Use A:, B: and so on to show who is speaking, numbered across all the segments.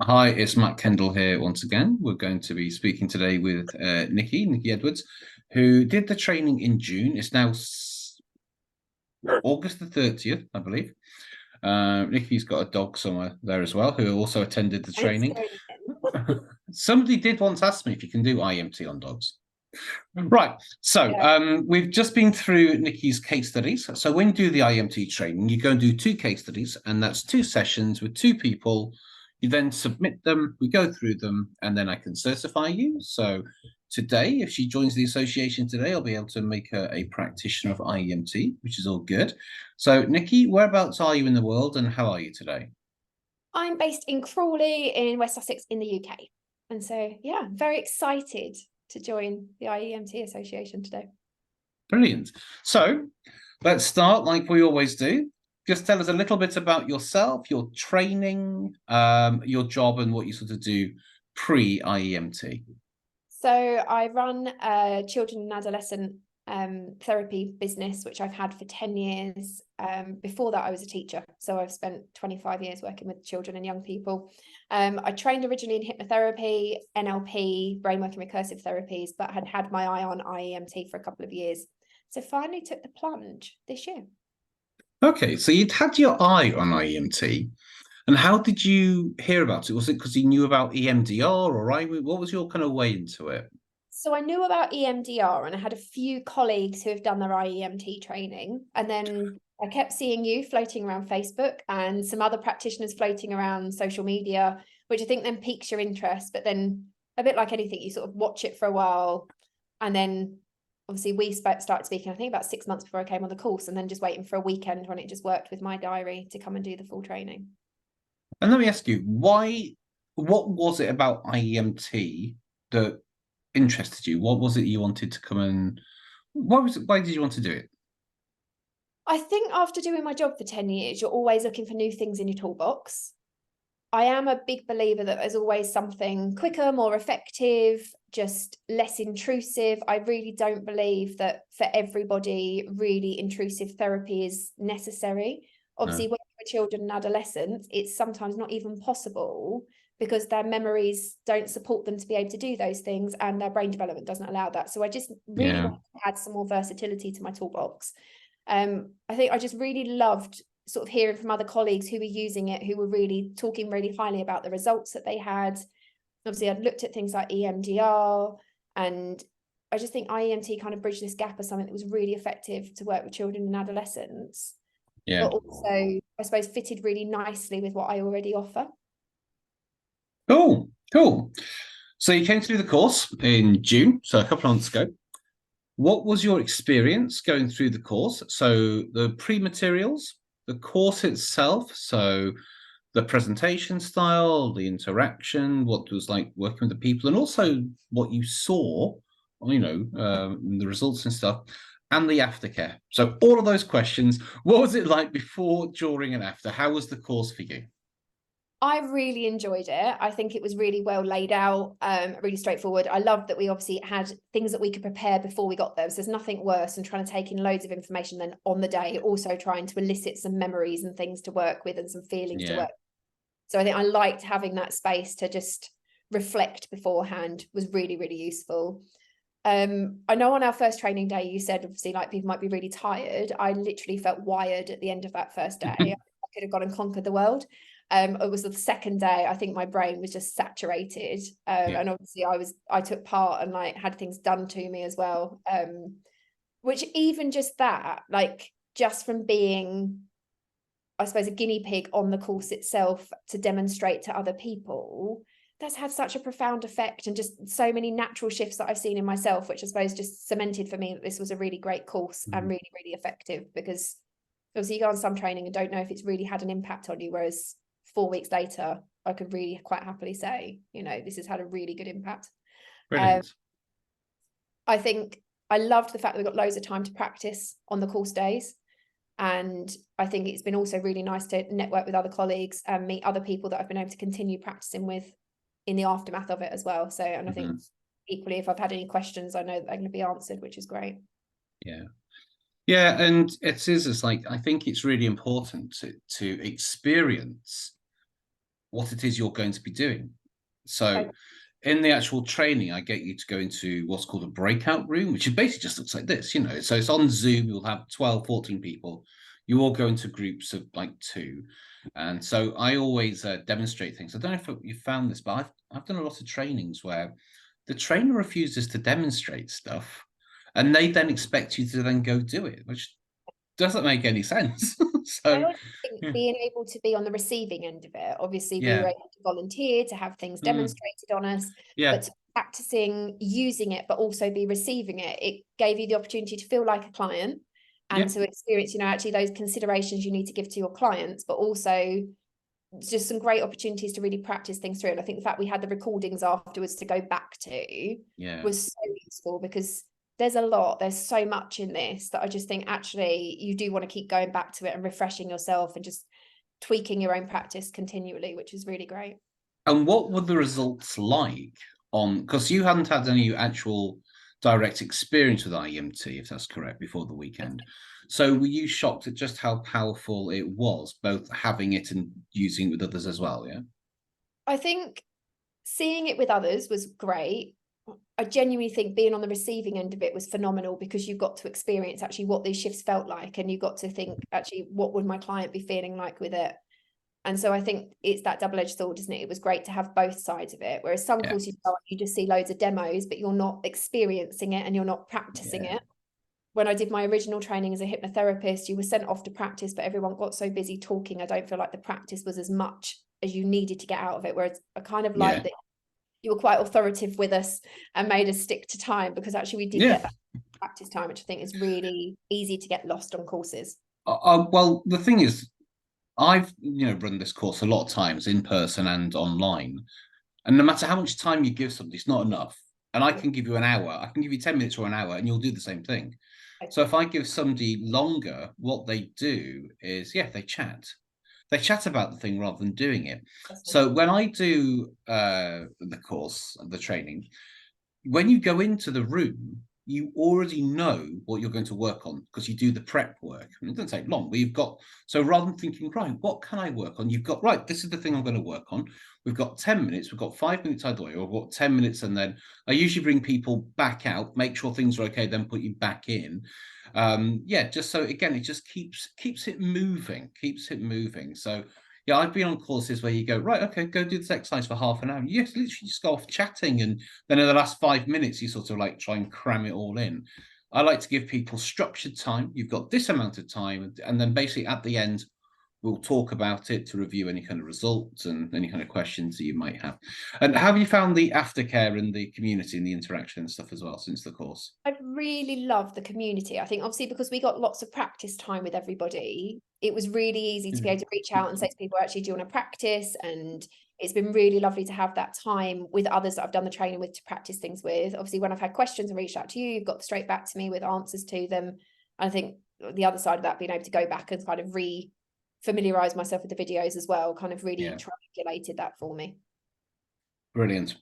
A: Hi, it's Matt Kendall here once again. We're going to be speaking today with Nicky Edwards, who did the training in June. It's now August the 30th, I believe. Nicky's got a dog somewhere there as well, who also attended the
B: And it's
A: training.
B: going
A: Somebody did once ask me if you can do IEMT on dogs. Right. So
B: yeah.
A: we've just been through Nicky's case studies. So when you do the IEMT training, you go and do two case studies, and that's two sessions with two people. You then submit them, we go through them, and then I can certify you. So today, if she joins the association today, I'll be able to make her a practitioner of IEMT, which is all good. So Nicky, whereabouts are you in the world and how are you today?
B: I'm based in Crawley in West Sussex in the UK. And so, yeah, very excited to join the IEMT Association today.
A: Brilliant. So let's start like we always do. Just tell us a little bit about yourself, your training, your job, and what you sort of do pre-IEMT.
B: So I run a children and adolescent therapy business, which I've had for 10 years. Before that, I was a teacher. So I've spent 25 years working with children and young people. I trained originally in hypnotherapy, NLP, brainwork and recursive therapies, but had had my eye on IEMT for a couple of years. So finally took the plunge this year.
A: Okay, so you'd had your eye on IEMT, and how did you hear about it? Was it because you knew about EMDR or I? What was your kind of way into it?
B: So I knew about EMDR and I had a few colleagues who have done their IEMT training. And then I kept seeing you floating around Facebook and some other practitioners floating around social media, which I think then piques your interest. But then a bit like anything, you sort of watch it for a while. And then obviously we started speaking, I think about 6 months before I came on the course, and then just waiting for a weekend when it just worked with my diary to come and do the full training.
A: And let me ask you, why? What was it about IEMT that interested you? What was it you wanted to come and? Why was it? Why did you want to do it?
B: I think after doing my job for 10 years, you're always looking for new things in your toolbox. I am a big believer that there's always something quicker, more effective, just less intrusive. I really don't believe that for everybody, really intrusive therapy is necessary.
A: No.
B: Obviously, when you're children and adolescents, it's sometimes not even possible because their memories don't support them to be able to do those things and their brain development doesn't allow that. So I just really
A: Yeah.
B: want to add some more versatility to my toolbox. I think I just really loved sort of hearing from other colleagues who were using it, who were really talking really highly about the results that they had. Obviously, I'd looked at things like EMDR, and I just think IEMT kind of bridged this gap as something that was really effective to work with children and adolescents,
A: Yeah.
B: but also, I suppose, fitted really nicely with what I already offer.
A: Cool. Cool. So you came through the course in June, so a couple of months ago. What was your experience going through the course? So the pre-materials, the course itself, so the presentation style, the interaction, what was like working with the people, and also what you saw, the results and stuff, and the aftercare. So all of those questions. What was it like before, during, and after? How was the course for you?
B: I really enjoyed it. I think it was really well laid out, really straightforward. I loved that we obviously had things that we could prepare before we got there. So there's nothing worse than trying to take in loads of information, then on the day also trying to elicit some memories and things to work with and some feelings to
A: Yeah.
B: work. So I think I liked having that space to just reflect beforehand was really, really useful. I know on our first training day, you said obviously like people might be really tired. I literally felt wired at the end of that first day. I could have gone and conquered the world. It was the second day. I think my brain was just saturated.
A: Yeah.
B: And obviously I took part and like had things done to me as well. Which even just that, like just from being, I suppose, a guinea pig on the course itself to demonstrate to other people, that's had such a profound effect, and just so many natural shifts that I've seen in myself, which I suppose just cemented for me that this was a really great course and
A: Mhm.
B: really, really effective. Because obviously you go on some training and don't know if it's really had an impact on you, whereas 4 weeks later, I could really quite happily say, this has had a really good impact. Um,
A: Brilliant.
B: I think I loved the fact that we got loads of time to practice on the course days. And I think it's been also really nice to network with other colleagues and meet other people that I've been able to continue practicing with in the aftermath of it as well. So, and I think
A: Mhm.
B: equally, if I've had any questions, I know that they're going to be answered, which is great.
A: Yeah. Yeah, and it's like I think it's really important to experience what it is you're going to be doing. So
B: Okay.
A: in the actual training, I get you to go into what's called a breakout room, which is basically just looks like this, So it's on Zoom, you'll have 12, 14 people. You all go into groups of like 2. And so I always demonstrate things. I don't know if you found this, but I've done a lot of trainings where the trainer refuses to demonstrate stuff, and they then expect you to then go do it, which doesn't make any sense.
B: I
A: So
B: also think
A: yeah,
B: being able to be on the receiving end of it, obviously we were
A: yeah,
B: able to volunteer, to have things
A: mm,
B: demonstrated on us,
A: yeah,
B: but to practicing using it, but also be receiving it, it gave you the opportunity to feel like a client and
A: yeah,
B: to experience, actually those considerations you need to give to your clients, but also just some great opportunities to really practice things through. And I think the fact we had the recordings afterwards to go back to
A: yeah.
B: was so useful, because there's so much in this that I just think actually you do want to keep going back to it and refreshing yourself and just tweaking your own practice continually, which is really great.
A: And what were the results like on, because you hadn't had any actual direct experience with IEMT, if that's correct, before the weekend. So were you shocked at just how powerful it was, both having it and using it with others as well? Yeah.
B: I think seeing it with others was great. I genuinely think being on the receiving end of it was phenomenal, because you got to experience actually what these shifts felt like, and you got to think actually what would my client be feeling like with it. And so I think it's that double-edged sword, isn't it? It was great to have both sides of it. Whereas some
A: Yeah.
B: courses you just see loads of demos, but you're not experiencing it and you're not practicing
A: Yeah.
B: it. When I did my original training as a hypnotherapist, you were sent off to practice, but everyone got so busy talking. I don't feel like the practice was as much as you needed to get out of it. Whereas I kind of like
A: Yeah.
B: that you were quite authoritative with us and made us stick to time, because actually we did
A: Yeah.
B: get that practice time, which I think is really easy to get lost on courses.
A: Well, the thing is, I've run this course a lot of times in person and online, and no matter how much time you give somebody, it's not enough. And I can give you an hour, I can give you 10 minutes or an hour, and you'll do the same thing. So if I give somebody longer, what they do is, yeah, they chat. They chat about the thing rather than doing it. So when I do the course, the training, when you go into the room, you already know what you're going to work on because you do the prep work. And it doesn't take long. We've got, so rather than thinking, right, what can I work on? You've got, right, this is the thing I'm going to work on. We've got 10 minutes, we've got 5 minutes either way, or we've got 10 minutes. And then I usually bring people back out, make sure things are okay, then put you back in. Yeah, just so again, it just keeps it moving, keeps it moving. So yeah, I've been on courses where you go, right, okay, go do this exercise for half an hour. You literally just go off chatting, and then in the last 5 minutes, you sort of like try and cram it all in. I like to give people structured time. You've got this amount of time, and then basically at the end, we'll talk about it to review any kind of results and any kind of questions that you might have. And have you found the aftercare and the community and the interaction and stuff as well since the course?
B: I really love the community. I think obviously because we got lots of practice time with everybody, it was really easy to be able to reach out and say to people, actually, do you want to practice? And it's been really lovely to have that time with others that I've done the training with to practice things with. Obviously, when I've had questions and reached out to you, you've got straight back to me with answers to them. I think the other side of that, being able to go back and kind of familiarize myself with the videos as well, kind of really
A: Yeah,
B: triangulated that for me.
A: brilliant.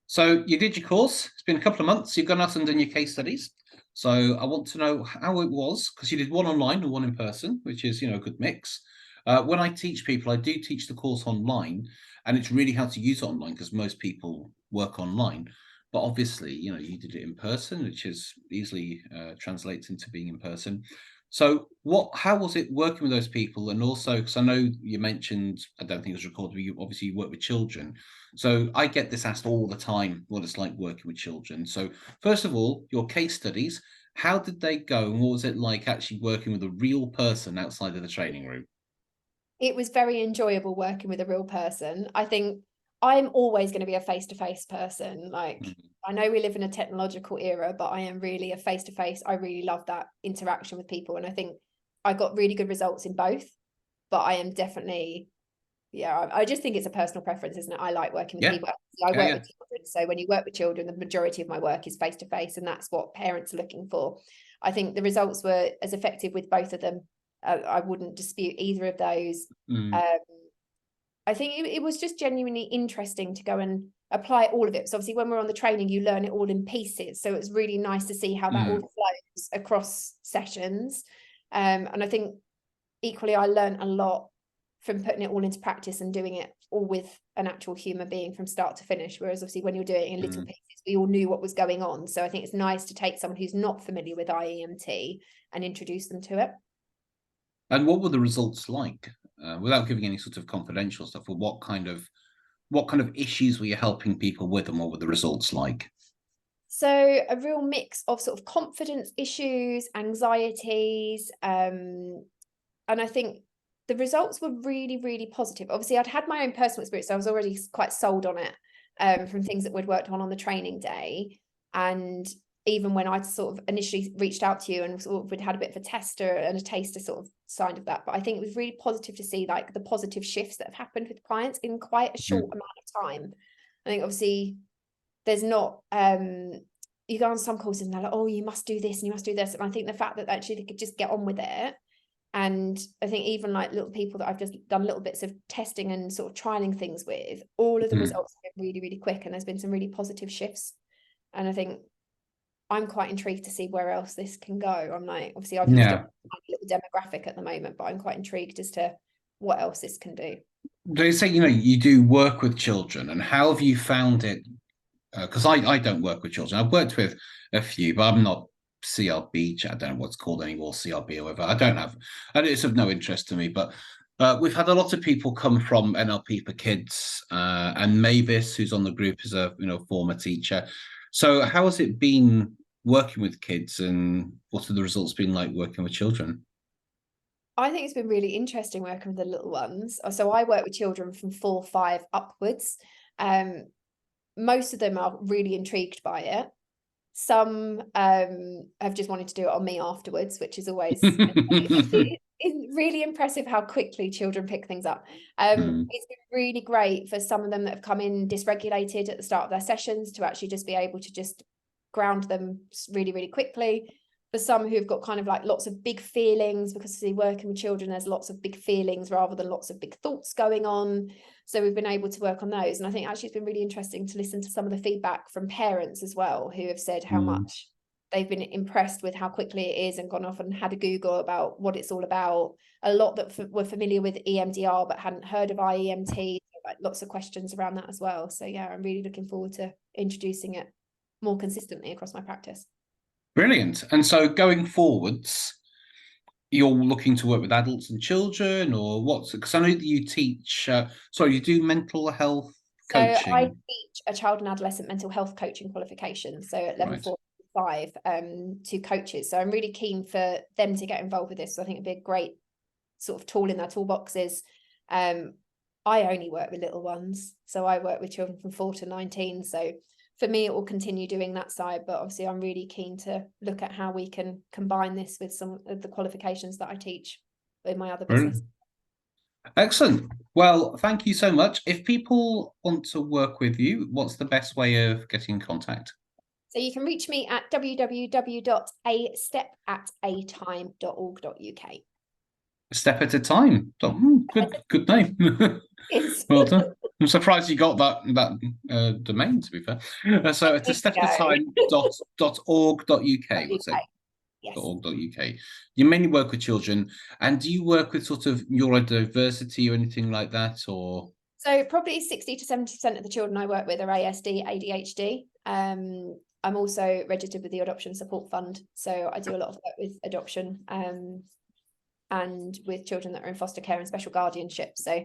A: So you did your course. It's been a couple of months. You've gone out and done your case studies. So I want to know how it was, because you did one online and one in person, which is, a good mix. When I teach people, I do teach the course online, and it's really hard to use it online because most people work online. But obviously, you did it in person, which is easily translates into being in person. So how was it working with those people? And also, because I know you mentioned, I don't think it was recorded, but you work with children. So I get this asked all the time, what it's like working with children. So first of all, your case studies, how did they go? And what was it like actually working with a real person outside of the training room?
B: It was very enjoyable working with a real person. I think I'm always going to be a face-to-face person. Like,
A: Mhm.
B: I know we live in a technological era, but I am really a face-to-face. I really love that interaction with people. And I think I got really good results in both, but I am definitely, yeah, I just think it's a personal preference, isn't it? I like working with
A: Yeah,
B: people. I
A: yeah,
B: work
A: yeah.
B: with children. So when you work with children, the majority of my work is face-to-face, and that's what parents are looking for. I think the results were as effective with both of them. I wouldn't dispute either of those.
A: Mm,
B: Um, I think it was just genuinely interesting to go and apply all of it. So obviously when we're on the training, you learn it all in pieces. So it's really nice to see how that all
A: mm,
B: flows across sessions. And I think equally I learned a lot from putting it all into practice and doing it all with an actual human being from start to finish. Whereas obviously when you're doing it in little pieces, we all knew what was going on. So I think it's nice to take someone who's not familiar with IEMT and introduce them to it.
A: And what were the results like? Without giving any sort of confidential stuff, but what kind of issues were you helping people with, and what were the results like?
B: So a real mix of sort of confidence issues, anxieties, and I think the results were really, really positive. Obviously, I'd had my own personal experience, so I was already quite sold on it from things that we'd worked on the training day. And even when I'd sort of initially reached out to you and sort of we'd had a bit of a tester and a taster sort of side of that, but I think it was really positive to see like the positive shifts that have happened with clients in quite a short amount of time. I think obviously there's not you go on some courses and they're like, oh, you must do this and you must do this, and I think the fact that actually they could just get on with it. And I think even like little people that I've just done little bits of testing and sort of trialing things with, all of the results have been really, really quick, and there's been some really positive shifts. And I think I'm quite intrigued to see where else this can go. I'm like, obviously I've used a little demographic at the moment, but I'm quite intrigued as to what else this can do.
A: They say, you do work with children, and how have you found it? Because I don't work with children. I've worked with a few, but I'm not CRB, I don't know what's called anymore, CRB or whatever. I don't have, and it's of no interest to me. But we've had a lot of people come from NLP for Kids, and Mavis, who's on the group, is a former teacher. So how has it been working with kids, and what have the results been like working with children?
B: I think it's been really interesting working with the little ones. So I work with children from 4, 5 upwards. Most of them are really intrigued by it. Some have just wanted to do it on me afterwards, which is always it's really impressive how quickly children pick things up. It's been really great for some of them that have come in dysregulated at the start of their sessions to actually just be able to just ground them really, really quickly. For some who've got kind of like lots of big feelings, because working with children, there's lots of big feelings rather than lots of big thoughts going on. So we've been able to work on those. And I think actually it's been really interesting to listen to some of the feedback from parents as well, who have said how much they've been impressed with how quickly it is, and gone off and had a Google about what it's all about. A lot that were familiar with EMDR but hadn't heard of IEMT, like lots of questions around that as well. So yeah, I'm really looking forward to introducing it more consistently across my practice.
A: Brilliant. And so going forwards, you're looking to work with adults and children, or what's, because I know that you teach, you do mental health coaching.
B: So I teach a child and adolescent mental health coaching qualification, so at level 4 5 to coaches. So I'm really keen for them to get involved with this. So I think it'd be a great sort of tool in their toolboxes. I only work with little ones, so I work with children from 4 to 19. So for me, it will continue doing that side, but obviously I'm really keen to look at how we can combine this with some of the qualifications that I teach in my other business.
A: Excellent. Well, thank you so much. If people want to work with you, what's the best way of getting in contact?
B: So you can reach me at www.astepataTime.org.uk.
A: A step at a time. Good name. Well done. I'm surprised you got that domain, to be fair. So it's a step@a-time.org.uk. What's it?
B: Yes.
A: .org.uk. You mainly work with children, and do you work with sort of neurodiversity or anything like that, or?
B: So probably 60 to 70% of the children I work with are ASD, ADHD. I'm also registered with the Adoption Support Fund, so I do a lot of work with adoption and with children that are in foster care and special guardianship. So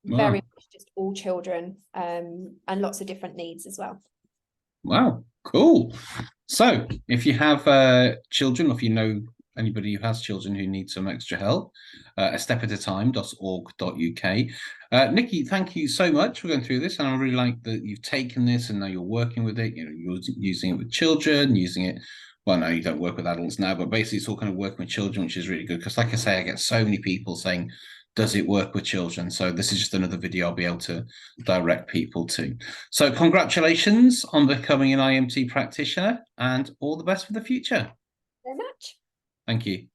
B: very much just all children, and lots of different needs as well.
A: Wow, cool. So if you have children, or if you know anybody who has children who need some extra help, a step@a-time.org.uk. Nicky, thank you so much for going through this, and I really like that you've taken this and now you're working with it. You're using it with children, using it. Well, no, you don't work with adults now, but basically it's all kind of working with children, which is really good. Because like I say, I get so many people saying, does it work with children? So this is just another video I'll be able to direct people to. So congratulations on becoming an IEMT practitioner, and all the best for the future.
B: Very much.
A: Thank you.